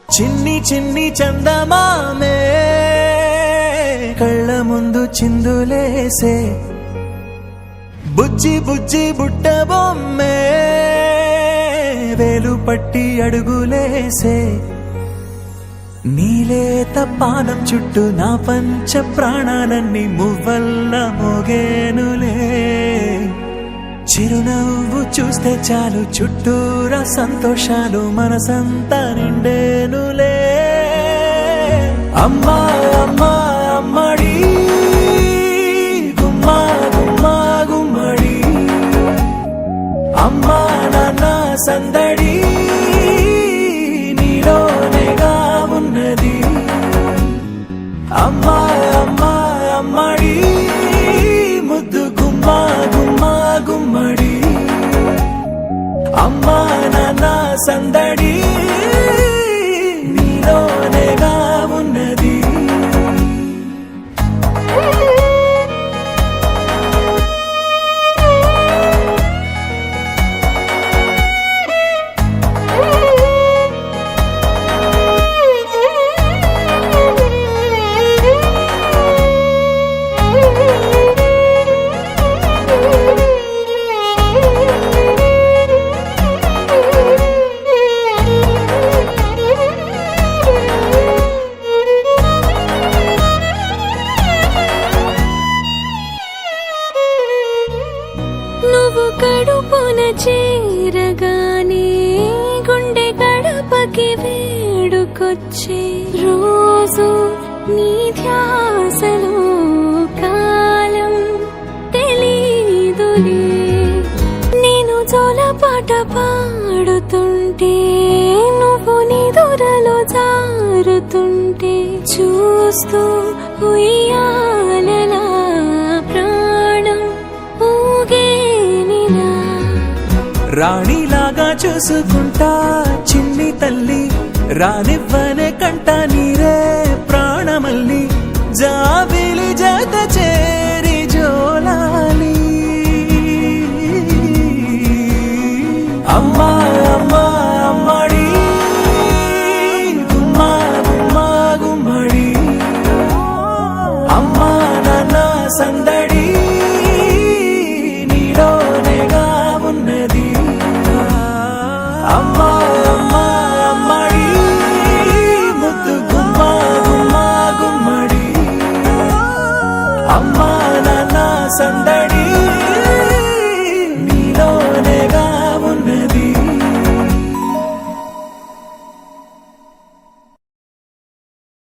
చిన్ని చిన్ని చందమామే కళ్ళ ముందు చిందులేసే బుజ్జి బుజ్జి బుట్ట బొమ్మే వేలు పట్టి అడుగులేసే నీలేత పానం చుట్టూ నా పంచ ప్రాణాలన్నీ మువ్వల్ల మోగేనులే చిరునవ్వు చూస్తే చాలు చుట్టూరా సంతోషాలు మనసంతా నిండేనులే అమ్మా అమ్మా అమ్మడి గుమ్మా గుమ్మా గుమ్మడి అమ్మా నాన్న సందడి నీలోనేగా ఉన్నది అమ్మా అమ్మా అమ్మడి ముద్దు గుమ్మా గుమ్మా గుమ్మడి అమ్మా నాన్న సందడి నీలోనేగా ఉన్నది నువ్వు కడుపున చేరగానే గుండె గడపకి వేడుకొచ్చే రోజు నీ ధ్యాసలో కాలం తెలీదులే నేను జోలపాట పాడుతుంటే నువ్వు నిదురలో జారుతుంటే చూస్తూ ఉయ్యాలలా రాణిలాగా చూసుకుంటా చిన్ని తల్లి రానివ్వనే కంట నీరే ప్రాణమల్లి జాబిలి జత చేరి జోలాలి అమ్మా